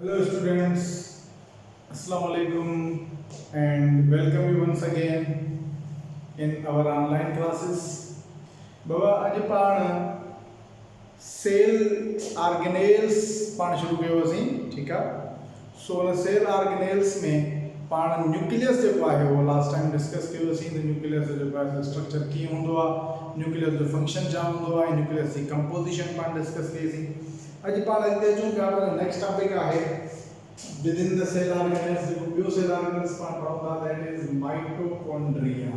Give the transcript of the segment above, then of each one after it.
Hello students, Assalamu alaikum and welcome you once again in our online classes. बाबा अॼु पाण cell organelles पाण शुरू कयो हुआसीं, ठीकु आहे। सो हुन सेल ऑर्गेनेल्स में पाण न्यूक्लियस जेको आहे उहो लास्ट टाइम डिस्कस कयो हुआसीं त न्यूक्लियस जो जेको आहे स्ट्रक्चर कीअं हूंदो आहे, न्यूक्लियस जो फंक्शन छा हूंदो आहे, न्यूक्लियस जी कंपोजिशन पाण डिस्कस कईसीं। अॼु पाण अॻिते अचूं पिया पर नेक्स्ट टॉपिक आहे within the cell organelles जेको ॿियो सेल ऑर्गेनेल्स पाण पढ़ूं था दैट इज माइटोकॉन्ड्रिया,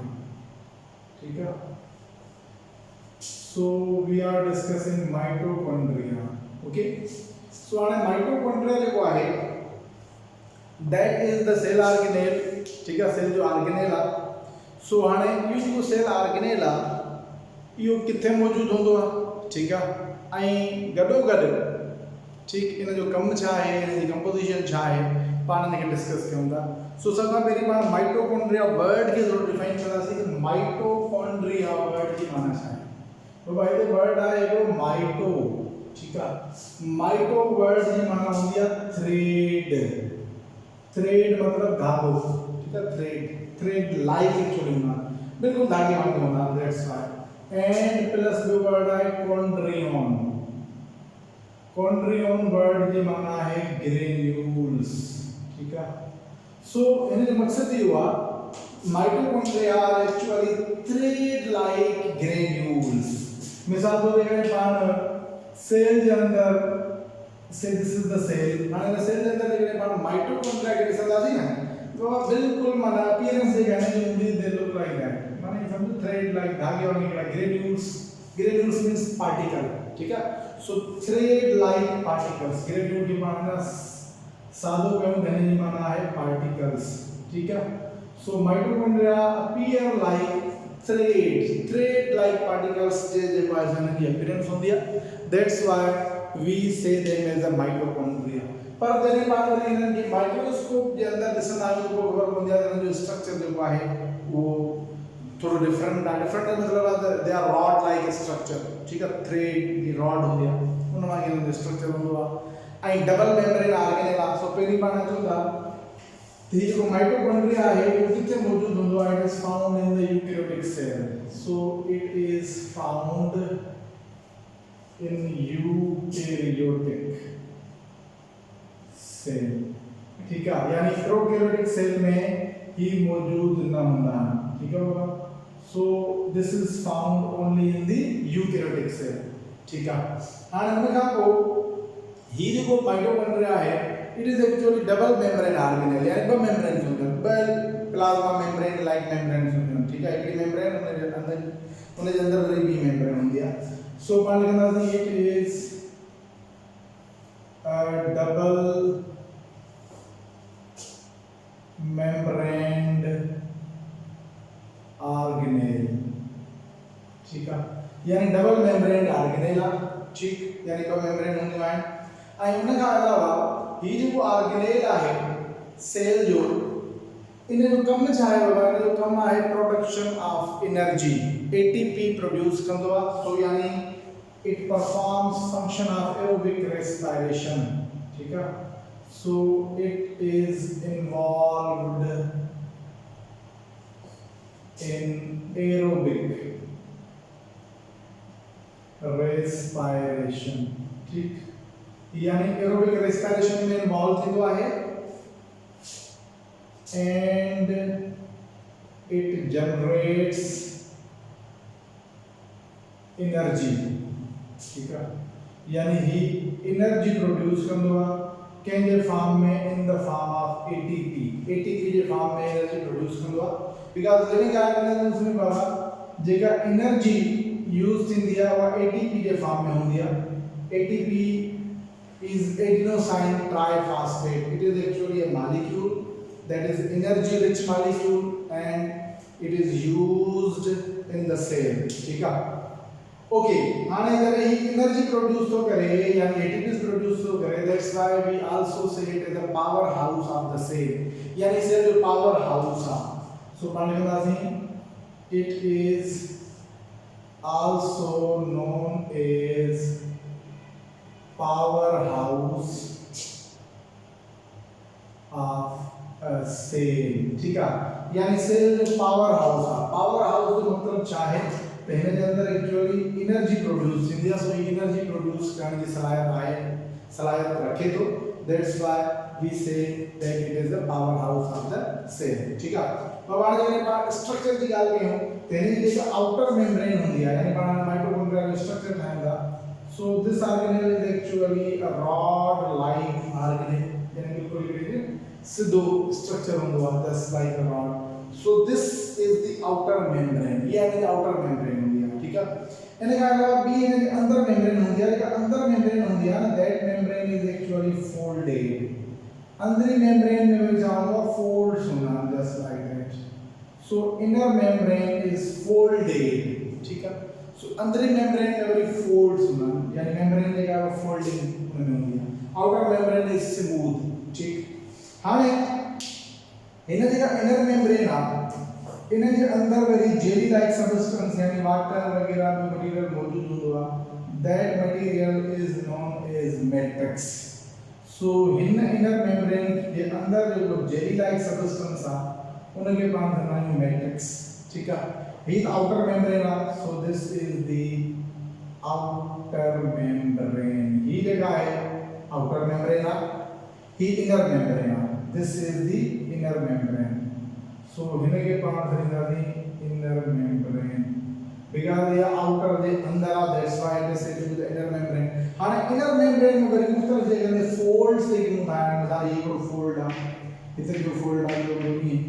ठीकु आहे। So we are discussing mitochondria. Okay. So हाणे mitochondria जेको आहे that is the cell organelle, ठीक है, सेल जो ऑर्गेनेल आहे। सो हाणे इहो जेको सेल ऑर्गेनेल आहे इहो किथे मौजूद हूंदो आहे, ठीकु आहे, ऐं गॾोगॾु ठीक इन जो कम छा आहे, इन जी कंपोजिशन छा आहे, पाण इन खे डिस्कस कयूं था। सो सब खां पहिरीं पाण माइटोकॉन्ड्रिया वर्ड खे थोरो डिफाइन कंदासीं कि माइटोकॉन्ड्रिया वर्ड जी माना छा आहे। तो भाई ये वर्ड है एक माइटो, ठीक है। माइटो वर्ड जी माना होती है थ्रेड। थ्रेड मतलब धागो, ठीक है। थ्रेड लाइक एक्चुअली ना बिल्कुल धागे वांगुरु होना, दैट्स व्हाई। एंड प्लस जो वर्ड है कॉन्ड्रियन। कॉन्ड्रियन वर्ड जी माना है ग्रेन्यूल्स, ठीक है। सो इन जो मकसद ये हुआ mitochondria are actually thread like granules. मिसाल तो देखो पान सेल के अंदर से दिस इज द सेल, माने सेल के अंदर देखो पान माइटोकॉन्ड्रिया के दिसंदासी ना तो बिल्कुल माना अपीयरेंस देखा है जो दे लुक लाइक दैट, माने समझो थ्रेड लाइक धागे वाली ग्रेन्यूल्स। ग्रेन्यूल्स मींस पार्टिकल, ठीक है। सो थ्रेड लाइक पार्टिकल्स, ग्रेन्यूल की माना सादो कहूं धने की माना है पार्टिकल्स, ठीक है। So mitochondria appear like thread like particles जे पासन की अपीयरेंस होती है, दैट्स व्हाई वी से देम एज अ माइटोकॉन्ड्रिया। पर जरी बात करें इनन की माइक्रोस्कोप जे अंदर दिसंदा आहियूं तो खबर पवंदी आहे इनन जो स्ट्रक्चर जेको आहे वो थोड़ो डिफरेंट आहे। डिफरेंट मतलब they are rod like structure, ठीक है। थ्रेड की रॉड होती है उन में इनन जो स्ट्रक्चर होंदो आहे ऐं डबल मेम्ब्रेन ऑर्गेनेल आहे। सो पहिरीं पाण अचूं था ये जो माइटोकॉन्ड्रिया है वो कितने मौजूद होंदो है, it is found in the eukaryotic cell. So it is found in eukaryotic cell, ठीक है। यानी प्रोकैरियोटिक सेल में ही मौजूद न होता, ठीक है बाबा। So this is found only in the eukaryotic cell, ठीक है। हाणे उन खां पोइ ही जो माइटोकॉन्ड्रिया है it is actually double membrane organelle, यानी दो मेम्ब्रेन होंगे, बेल प्लाज्मा मेम्ब्रेन लाइक मेम्ब्रेन होंगे, ठीक है। एक मेम्ब्रेन उन्हें अंदर वही बी मेम्ब्रेन होंगी है। सो मान लेना कि it is a double membraned organelle, ठीक है। यानी डबल मेम्ब्रेन ऑर्गेनेल, ठीक, यानी दो मेम्ब्रेन होंगे हैं। ऐं उन खां अलावा ये जो ऑर्गेनेल है सेल जो इन जो कम छा है बाबा, इन जो कम है production of energy, ATP produce कंदो आहे। सो यानी it performs function of aerobic respiration, ठीक है। सो it is involved in aerobic respiration, ठीक, यानी एरोबिक रेस्पिरेशन में इन्वॉल्व थींदो आहे एंड इट जनरेट्स एनर्जी, ठीक है। यानी ही एनर्जी प्रोड्यूस कंदो आहे कंहिंजे फॉर्म में, in the form of ATP. ATP J form में एनर्जी प्रोड्यूस कंदो आहे बिकॉज़ लिविंग ऑर्गेनिजम्स में बाबा जेका एनर्जी यूज थींदी आहे उहा एटीपी जे फॉर्म में हूंदी आहे। ATP is adenosine triphosphate. It is actually a molecule that is energy rich molecule and it is used in the cell, ठीक है। ओके, हाने अगर ये एनर्जी प्रोड्यूस तो करे यानी एटीपी प्रोड्यूस तो करे, that's why we also say it is the power house of the cell, यानी सेल जो पावर हाउस है। सो मान लेना see it is also known as powerhouse of cell. ठीक है, यानी सेल जो पावर हाउस है, पावर हाउस जो मतलब चाहे पहले के अंदर एक्चुअली एनर्जी प्रोड्यूस थी, सो एनर्जी प्रोड्यूस करने की सलाहियत रखे, तो that's why we say that it is the power house of the cell. ठीक है, अब आगे जने पा स्ट्रक्चर की गल कयूं तेनी जेका आउटर मेम्ब्रेन होंदी है, यानी पाण माइटोकॉन्ड्रिया जो स्ट्रक्चर ठाहींदा, so this organelle is actually a rod like organelle, यानी बिल्कुल ये सिद्धो स्ट्रक्चर होंदो आहे, that's like a rod. So this is the outer membrane, ये यानी आउटर मेम्ब्रेन होंदी है। ठीक है, इनके अलावा बी यानी अंदर मेम्ब्रेन होंदी है, जेका अंदर मेम्ब्रेन होंदी है ना, that membrane is actually folded. अंदरी मेम्ब्रेन में भी जाऊंगा फोल्ड्स होना, just like that. So inner membrane is folded. ठीक है, सो अंदरी मेम्ब्रेन में भी फोल्ड्स होना, यानी मेम्ब्रेन जेका फोल्डिंग में होंदी है। Outer membrane is smooth. ठीक, हाने इनर जेका इनर मेम्ब्रेन आ, इनर जे अंदर वरी जेली लाइक सब्सटेंस यानी वाटर वगैरह में मटेरियल मौजूद होंदो आ, that material is known as matrix. So in inner membrane के अंदर जो जेली लाइक सब्सटेंस आ उनके पास नाम है मैट्रिक्स। ठीक है, ही आउटर मेम्ब्रेन आ, so this is the outer membrane. ही जगह है आउटर मेम्ब्रेन आ, ही इनर मेम्ब्रेन आ, this is the inner membrane. So हिनके पास रहंदा दी इनर मेम्ब्रेन, बिकॉज़ ये आउटर जे अंदर आ, that's why it is said to be the inner membrane. हाने इनर मेम्ब्रेन में वरी मुख्तलिफ जगह में फोल्ड्स लेकिन उदाहरण मिसाल ये को फोल्ड आ, इधर जो फोल्ड आ जो नहीं,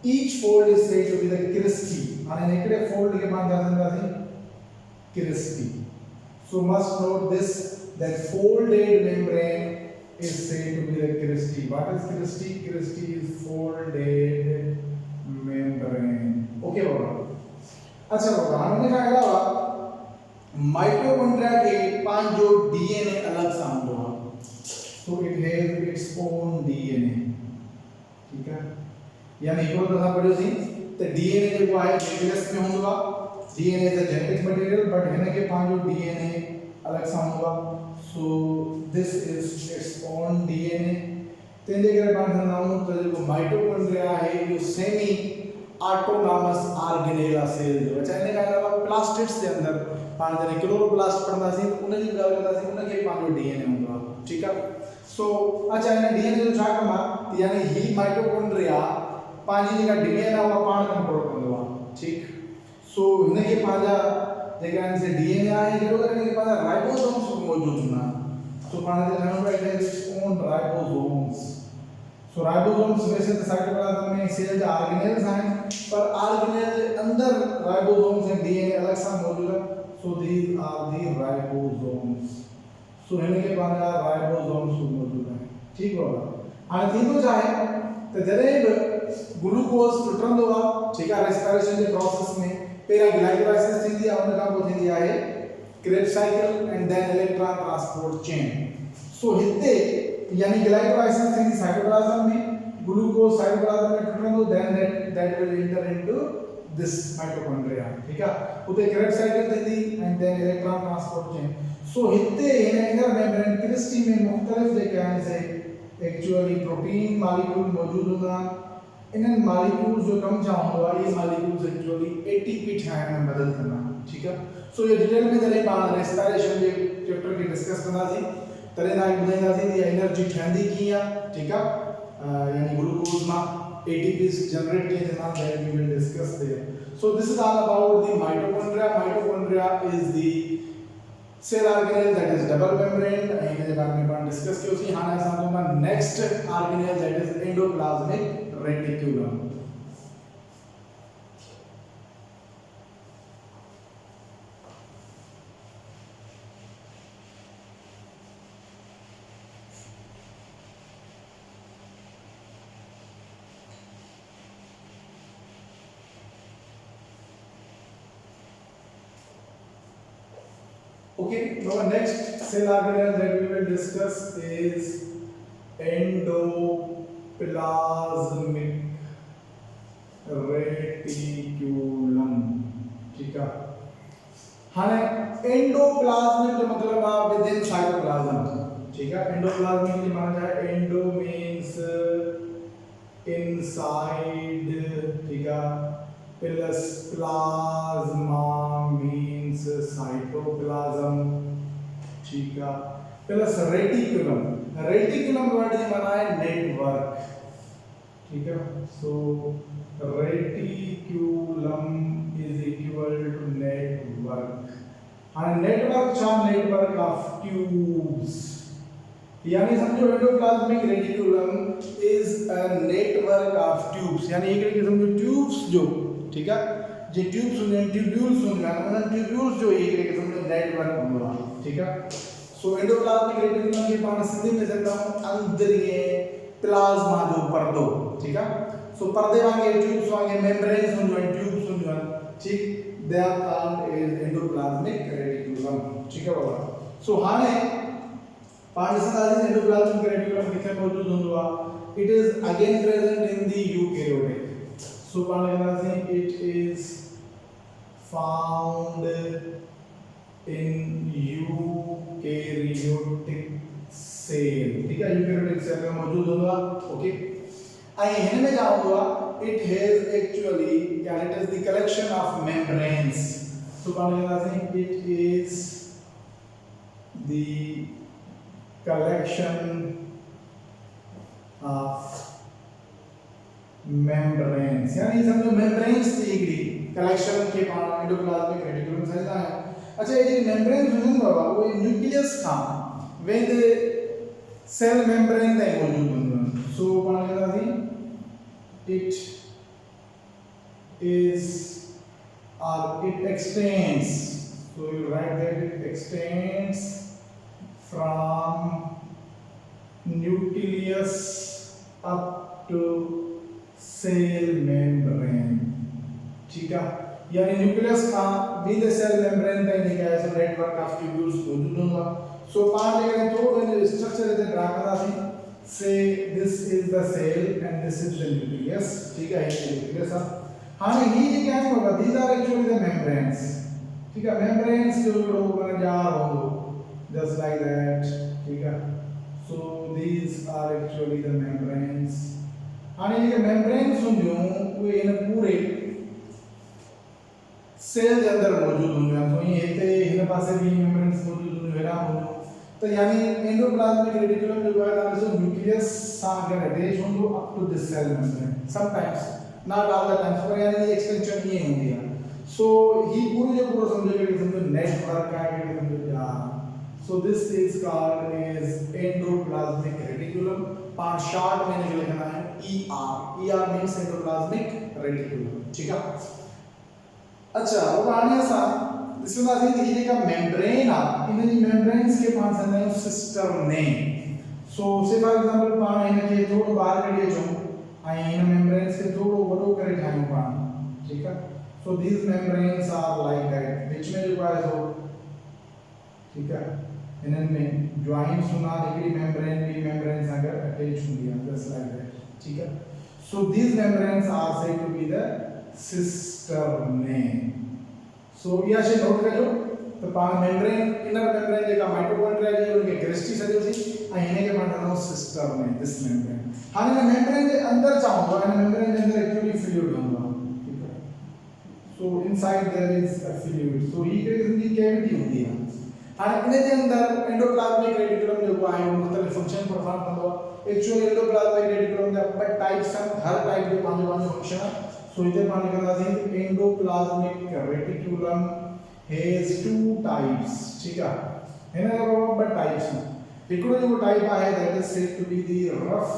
each fold is said to be the cristae. हाने एकड़े फोल्ड के पास रहंदा the cristae. So must note this that folded membrane is said to be the cristae. What is cristae? Cristae is folded membrane. Okay बाबा, अच्छा बाबा हमने क्या अलावा mitochondria के पांच जो डीएनए अलग सा होंगे, so it has its own DNA। ठीक है, यानी एक और दफा पढ़ियो सी तो डीएनए जो है न्यूक्लियस में होगा, DNA is a genetic material, but इनके के पांच जो डीएनए अलग सा होगा, so this is its own DNA। तेरे के बाद नाम तो जो माइटोकॉन्ड्रिया है जो सेमी ऑटोनॉमस ऑर्गेनेल सेल जो अच्छा इनके अलावा प्लास्टिड्स के अंदर पाण जने क्लोरोप्लास्ट पढ़दा सी उन जी गल करदा सी उन के पांचो डीएनए होंदो। ठीक है, सो अच्छा इन डीएनए जो छा कम आ, यानी ही माइटोकॉन्ड्रिया पांजी जगह डीएनए हुआ पाण कंट्रोल कंदो आ। ठीक, सो इनके पांजा जेका इनसे डीएनए आहे जरूर करने के पास राइबोसोम्स मौजूद ना, तो पाण दे नाम राइट है इट्स ओन राइबोसोम्स। सो राइबोसोम्स वैसे तो साइटोप्लाज्म में सेल जा ऑर्गेनेल्स हैं, पर ऑर्गेनेल के अंदर राइबोसोम्स एंड डीएनए अलग सा मौजूद है, so these are the ribosomes. सो इनके पास राइबोसोम्स मौजूद है। ठीक होगा, हां थींदो चाहे तो जरे ग्लूकोज टुटंदो आ, ठीक है, रेस्पिरेशन के प्रोसेस में पेरा ग्लाइकोलाइसिस थींदी आहे, उन का को थींदी आहे Krebs cycle and then electron transport chain. So हिते यानी ग्लाइकोलाइसिस थींदी साइटोप्लाज्म में, ग्लूकोज साइटोप्लाज्म में टुटंदो, then that will enter into this mitochondria. ठीक है, उते क्रेब्स साइकिल थींदी and then electron transport chain. So हिते इन इनर मेम्ब्रेन क्रिस्टी में मुख्तलिफ जेके आहिनि से एक्चुअली प्रोटीन मॉलिक्यूल मौजूद हूंदा। इन मॉलिक्यूल्स जो कम जा होंदा, ये मॉलिक्यूल्स एक्चुअली एटीपी ठाहिण में मदद कंदा। ठीक है, सो ये डिटेल में जने पाण रेस्पिरेशन जे चैप्टर के डिस्कस कंदासी, तरे ना बुधाईंदासी दी एनर्जी ठहंदी कीअं। ठीक है, यानी ग्लूकोज मां एटीपीस जनरेट किए जना, that we will discuss there. So this is all about the mitochondria. Mitochondria is the cell organelle that is double membrane, इन जे बारे में पाण डिस्कस कियो सी। हाणे असां तो next organelle that is endoplasmic reticulum. Okay, now next cell organelle that we will discuss is endoplasmic reticulum। ठीक है, हाँ एंडोप्लाज्मिक का मतलब है विद इन साइटोप्लाज्म। ठीक है, एंडोप्लाज्मिक की माना जाए एंडो मींस inside, ठीक है, plus plasma means cytoplasm, ठीक है, plus reticulum, reticulum वर्ड ये बना है नेटवर्क, ठीक है, so reticulum is equal to network, and network of tubes, यानी समझो endoplasmic reticulum is a network of tubes, यानी एक तरीके से समझो ट्यूब्स जो, ठीक है, जे ट्यूब्स होंगे ट्यूब्यूल्स होंगे, मतलब ट्यूब्यूल्स जो एक तरीके से समझो नेटवर्क होगा, ठीक है। सो एंडोप्लाज्मिक रेटिकुलम के पास सिंधी में सकता हूं अंदर ये प्लाज्मा जो पर्दो, ठीक है, सो पर्दे वांगे ट्यूब्स वांगे मेम्ब्रेन्स होंगे ट्यूब्स होंगे, ठीक, they are called as endoplasmic reticulum, ठीक है बाबा। सो हाने पार्टिशन एंडोप्लाज्मिक रेटिकुलम किथे मौजूद होंदो, it is again present in the eukaryotic, so partition it is found in eukaryotic cell, ठीक है, यूकैरियोटिक सेल में मौजूद होगा, ओके। आई हिन में जाऊंगा, इट हैज एक्चुअली, यानी it is the collection of membranes, so partition it is the collection of membranes, यानी समझो membranes थी कलेक्शन के पास एंडोप्लाज्मिक रेटिकुलम से है। अच्छा ये जो membranes होते हैं बाबा वो न्यूक्लियस का when the cell membrane तक मौजूद होते हैं, so पाने के बाद it is or it extends, so you write that it extends from nucleus up to cell membrane, ठीक है, यानी न्यूक्लियस का विद सेल मेम्ब्रेन तक निकला है, नेटवर्क ऑफ ट्यूब्यूल्स मौजूद होगा। सो पार्ट लेकर थोड़ा सा स्ट्रक्चर इधर ड्रा करा थी, से this is the cell and this is the nucleus, ठीक है, ये न्यूक्लियस है। हां ये क्या होगा, these are actually the membranes, ठीक है, मेम्ब्रेन्स जो ऊपर जा होंगे just like that, ठीक है, so these are actually the membranes, and ये membranes होंगे वो इन पूरे सेल के अंदर मौजूद होंगे, तो ये थे इन पासे भी membranes मौजूद होंगे ना होंगे, तो यानी एंडोप्लाज्मिक रेटिकुलम जो है ना सो न्यूक्लियस सागर अटैच होंगे up to this cell membrane, sometimes not all the times, पर यानी ये एक्सटेंशन ये होंगी, सो ही पूरी जो पूरा समझेगा कि समझो नेटवर्क का है कि समझो यार, so this is called as endoplasmic reticulum, पर शॉर्ट में लिखना है ER means endoplasmic reticulum, ठीक है। अच्छा वो आने सा दिस इज नथिंग, ये का मेम्ब्रेन आ इन दी मेम्ब्रेन्स के पास है सिस्टर्ने, सो से फॉर एग्जांपल पाण इनके थोड़ो बाहर कढिए छो आई इन मेम्ब्रेन्स के थोड़ो वडो करे ठायो पाण, ठीक है, so these membranes are like that, which में जो है सो, ठीक है, इनमें जॉइंट्स होना एकड़ी मेम्ब्रेन भी मेम्ब्रेन अगर अटैच होंगी जस्ट लाइक दैट, ठीक है, so these membranes are said to be the cisternae, so या से नोट करो तो पाण मेम्ब्रेन इनर मेम्ब्रेन जेका माइटोकॉन्ड्रिया जी उनके क्रिस्टी सजो सी आ इने के पाण नाम सिस्टर्ने, दिस मेम्ब्रेन। हां इन मेम्ब्रेन के अंदर चाहूंगा, इन मेम्ब्रेन के अंदर एक्चुअली फ्लूइड होगा, ठीक है, so inside there is a fluid, so ही की कैविटी होती है, और इनके अंदर एंडोप्लाज्मिक रेटिकुलम जो है वो मुख्तलिफ फंक्शन परफॉर्म करता है। एक्चुअली एंडोप्लाज्मिक रेटिकुलम के बट टाइप्स हैं, हर टाइप के पांच फंक्शन है, सो इधर पाने का था endoplasmic reticulum has two types, ठीक है ना, बट टाइप्स हैं, एकड़ो जो टाइप है that is said to be the rough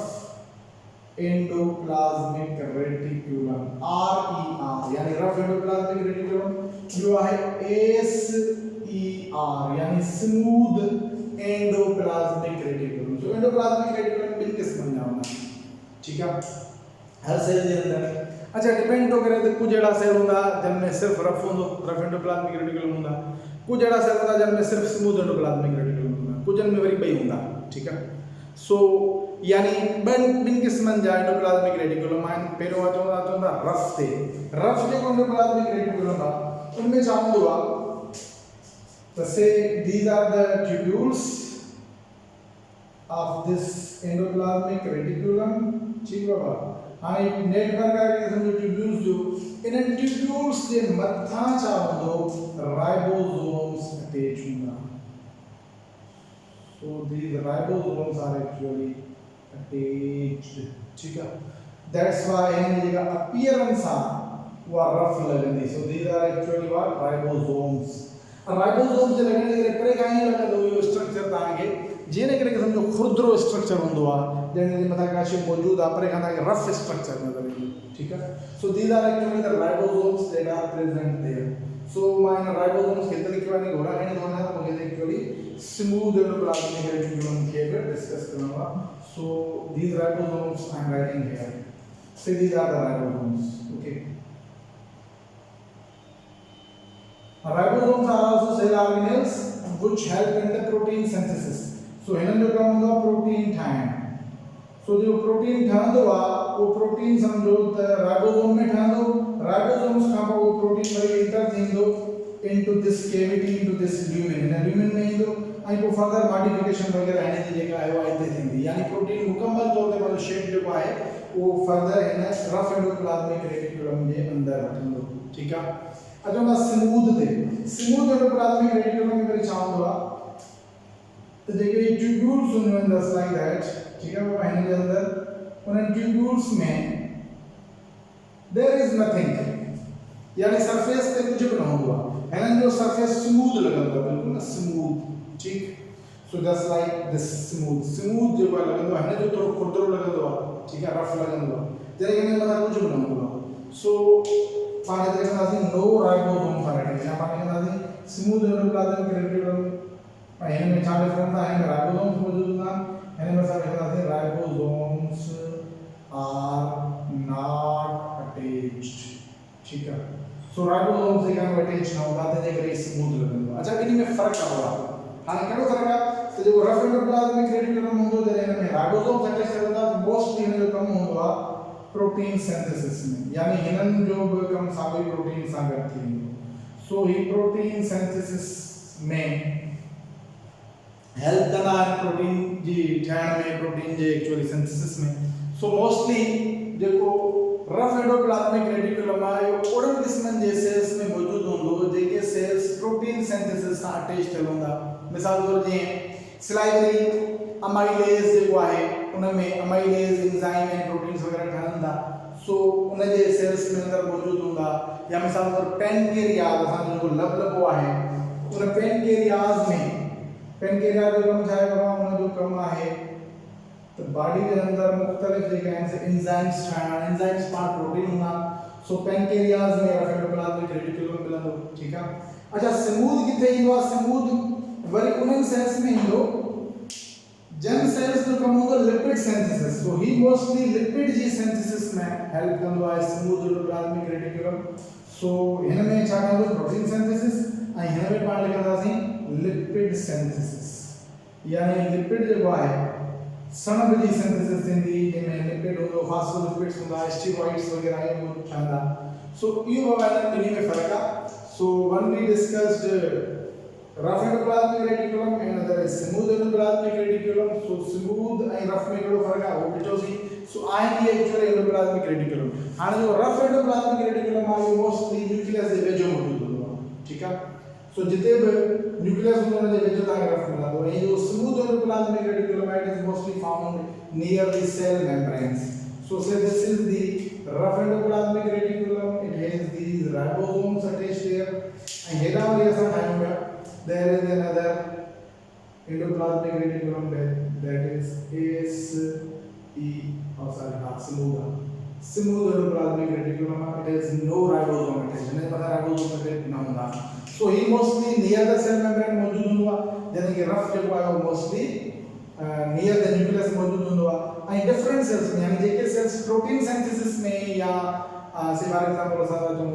endoplasmic reticulum, RER, यानी रफ एंडोप्लाज्मिक रेटिकुलम जो है SER, यानी स्मूथ एंडोप्लाज्मिक रेटिकुलम। तो एंडोप्लाज्मिक रेटिकुलम बिन किस्म का होना, ठीक है, हर सेल के अंदर। अच्छा डिपेंड तो करे तो कुछ जड़ा सेल होंदा जिनमें सिर्फ रफ होंदो, रफ एंडोप्लाज्मिक रेटिकुलम होंदा, कुछ जड़ा सेल होंदा जिनमें सिर्फ स्मूथ एंडोप्लाज्मिक रेटिकुलम होंदा, कुछ जिनमें वरी बई होंदा, ठीक है। सो यानी बिन किस्मन जा एंडोप्लाज्मिक रेटिकुलम आइन, पहिरों चवंदा रफ थे, रफ जो एंडोप्लाज्मिक रेटिकुलम आ उनमें छा हूंदो आ, तो say these are the tubules of this endoplasmic reticulum, ठीक बाबा, हाणे नेटवर्क आहे सम्झो ट्यूब्यूल्स जो इन ट्यूब्यूल्स जे मथां छा हूंदो राइबोसोम्स अटैच हूंदा so these ribosomes are actually attached ठीक है that's why इन जेका appearance आहे उहा रफ लॻंदी so these are actually what ribosomes ribosome जे लॻण जे करे परे खां ईअं लॻंदो इहो स्ट्रक्चर तव्हांखे जीअं करे सम्झो खुरदरो स्ट्रक्चर हूंदो आहे जंहिंजे मथां का शइ मौजूदु आहे परे खां तव्हांखे रफ स्ट्रक्चर नज़र ईंदो ठीकु आहे so these are actually the ribosomes that are present there so मां इन राइबोसोम्स खे लिखियो आहे घोड़ा खणी थो वञा त मूंखे एक्चुअली स्मूथ एंडोप्लाज्मिक रेटिकुलम खे बि डिस्कस करणो आहे so these ribosomes I am writing here so these are the ribosomes okay ribosomes are also cell organelles which help in the protein synthesis so हिननि जो कमु हूंदो आहे प्रोटीन ठाहिणु सो जो प्रोटीन ठहंदो आहे उहो प्रोटीन सम्झो त राइबोसोम में ठहंदो राइबोसोम्स खां पोइ उहो प्रोटीन वरी इंटर थींदो into this cavity into this lumen हिन ल्यूमिन में ईंदो ऐं पोइ फर्दर मॉडिफिकेशन वग़ैरह हिन जी जेका आहे उहा हिते थींदी यानी प्रोटीन मुकमल तौर ते पंहिंजो शेप जेको आहे उहो फर्दर हिन रफ एंडोप्लाज्मिक रेटिकुलम जे अंदरि वठंदो ठीकु आहे अचूं था स्मूथ एंडोप्लाज्मिक रेटिकुलम में वरी छा हूंदो आहे तो जेके ट्यूब्यूल्स हूंदियूं आहिनि जस्ट लाइक दैट ठीक है बाबा हिन जे अंदरि उन ट्यूब्यूल्स में देयर इज नथिंग यानी सरफेस ते कुझु बि न हूंदो आहे हिननि जो सरफेस स्मूथ लॻंदो आहे बिल्कुलु न स्मूथ ठीक so just like this smooth जेको आहे लॻंदो आहे हिन जो थोरो खुरदरो लॻंदो आहे ठीक है रफ लॻंदो आहे जॾहिं हिन जे मथां कुझु बि न हूंदो आहे सो पाण हिते लिखंदासीं नो राइबोसोम फॉर्मेट या पाण लिखंदासीं स्मूथ एंडोप्लाज्मिक रेटिकुलम ऐं हिन में छा डिफरेंस आहे हिन में राइबोसोम्स मौजूदु हूंदा आहिनि हिन में असां लिखंदासीं राइबोसोम्स आर नॉट अटैच्ड ठीकु आहे सो राइबोसोम्स जेका अटैच न हूंदा तंहिंजे करे स्मूथ लॻंदो आहे अच्छा ॿिन्ही में फ़र्क़ु कहिड़ो आहे हाणे कहिड़ो फ़र्क़ु आहे त जेको रफ एंडोप्लाज्मिक रेटिकुलम हूंदो जॾहिं हिन में राइबोसोम्स अटैच रहंदा त मोस्टली हिन जो कमु हूंदो आहे प्रोटीन सिंथेसिस में यानी हिननि जो बि कमु साॻियो प्रोटीन सां गॾु थी वेंदो सो ही प्रोटीन सिंथेसिस में हेल्प कंदा आहिनि प्रोटीन जी ठाहिण में प्रोटीन जे एक्चुअली सिंथेसिस में सो मोस्टली जेको रफ एंडोप्लाज्मिक रेटिकुलम आहे इहो ओड़नि क़िस्मनि जे सेल्स में मौजूदु हूंदो जेके सेल्स प्रोटीन सिंथेसिस सां अटैच थियल हूंदा मिसाल तौर जीअं सिलाइवरी अमाइलेज जेको आहे उन में अमाइलेज एंजाइम ऐं प्रोटीन्स वग़ैरह ठहंदा सो उन जे सेल्स में अंदरि मौजूदु हूंदा या मिसाल तौर पेनकेरियाज़ असांजो जेको लबो आहे उन पेनकेरियाज़ में पेनकेरियाज़ जो कमु छा आहे बाबा हुन जो कमु आहे त बॉडी जे अंदरि मुख़्तलिफ़ जेके आहिनि एंजाइम्स ठाहिणा एंजाइम्स पाण प्रोटीन हूंदा सो पेनकेरियाज़ में रफ एंडोप्लाज्मिक रेटिकुलम मिलंदो ठीकु आहे अच्छा स्मूथ किथे ईंदो आहे स्मूथ वरी उन्हनि सेल्स में ईंदो जिन सेल्स जो कमु हूंदो लिपिड सिंथेसिस सो ही मोस्टली लिपिड जी सिंथेसिस में हेल्प कंदो आहे स्मूथ एंडोप्लाज्मिक रेटिकुलम सो हिन में छा कंदो प्रोटीन सिंथेसिस ऐं हिन में पाण लिखंदासीं लिपिड सिंथेसिस यानी लिपिड जेको आहे सणभ जी सिंथेसिस थींदी जंहिंमें लिपिड हूंदो फास्फोलिपिड्स हूंदा स्टीरॉइड्स वग़ैरह इहे ठहंदा सो इहो बाबा हिन ॿिन्ही में फ़र्क़ु आहे so one we discussed rough endoplasmic reticulum and other is smooth endoplasmic reticulum so smooth ऐं रफ में कहिड़ो फ़र्क़ु आहे उहो ॾिठोसीं सो आहिनि इहे एक्चुअली एंडोप्लाज्मिक रेटिकुलम हाणे जो रफ एंडोप्लाज्मिक रेटिकुलम आहे उहो मोस्टली न्यूक्लियस जे वेझो मौजूदु हूंदो आहे ठीकु आहे सो जिते बि न्यूक्लियस हूंदो हुन जे वेझो तव्हांखे रफ मिलंदो ऐं जो smooth endoplasmic reticulum it is mostly found near the cell membranes so say this is the rough endoplasmic reticulum it has these ribosomes attached here and हेॾा वरी असां ठाहियूं पिया there is another endoplasmic reticulum that is smooth endoplasmic reticulum it has no ribosome attached नहीं पता ribosome attached ना होता so he mostly near the cell membrane मौजूद हुआ यानी कि रफ जो है वो mostly near the nucleus मौजूद हुआ and different cells में यानी जेके cells protein synthesis में या से फॉर एग्जांपल असां जो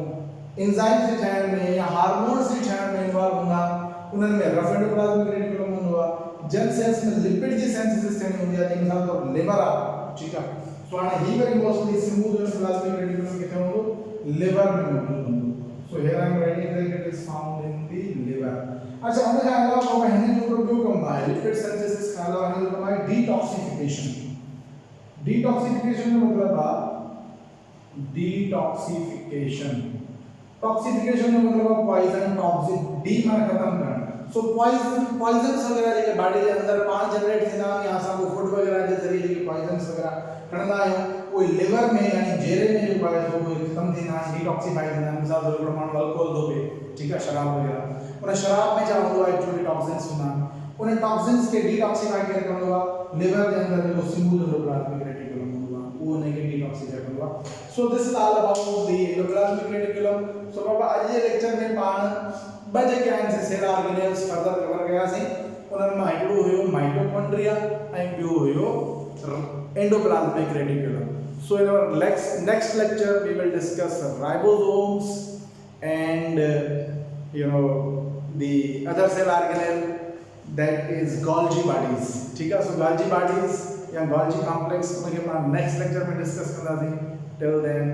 एंजाइम्स जे ठाहिण में या हार्मोन्स जे ठाहिण में इन्वॉल्व हूंदा उन्हनि में रफ एंडोप्लाज्मिक रेटिकुलम हूंदो आहे जन सेल्स में लिपिड जी सिंथेसिस थियणी हूंदी आहे मिसाल तौर लिवर आहे ठीकु आहे सो हाणे ही वरी मोस्टली स्मूथ एंडोप्लाज्मिक रेटिकुलम किथे हूंदो लिवर में मौजूदु हूंदो so here I am writing that it is found in the liver अच्छा उन खां अलावा पोइ हिन जो ॿियो कमु आहे लिपिड सिंथेसिस खां अलावा हिन जो कमु आहे डिटॉक्सिफिकेशन जो मतिलबु आहे डिटॉक्सिफिकेशन। टॉक्सिफिकेशन का मतलब पॉइजन टॉक्सिक डी माने खत्म करना। सो पॉइजन वगैरह जे बॉडी के अंदर पान जनरेट थींदा या असां को फूड वगैरह जे ज़रिए जे पॉइजन वगैरह खणंदा आहियूं उहे लिवर में यानी जेरे में जो पाए थो उहे खत्म थींदा डिटॉक्सिफाई थींदा। मिसाल तौर पर माण्हू अल्कोहल थो पीए, ठीक आहे, शराब वगैरह, उन शराब में छा हूंदो आहे एक्चुअली टॉक्सिन्स हूंदा आहिनि, उन टॉक्सिन्स खे डिटॉक्सिफाई करे कंदो आहे लिवर जे अंदर जो स्मूथ एंडोप्लाज्मिक रेटिकुलम हूंदो आहे उहो उन खे डिटॉक्सिफाई कंदो आहे। So this is all about the endoplasmic reticulum. So बाबा अॼु जे लेक्चर में पाण ॿ जेके आहिनि से सेल ऑर्गेनेल्स फर्दर कवर कयासीं। उन्हनि मां हिकिड़ो हुयो माइटोकॉन्ड्रिया ऐं ॿियो हुयो endoplasmic reticulum. So in our next lecture we will discuss ribosomes and the other cell organelle that is Golgi bodies, ठीक है। So Golgi bodies या Golgi complex उनके बाद next lecture में discuss करना थी। Till then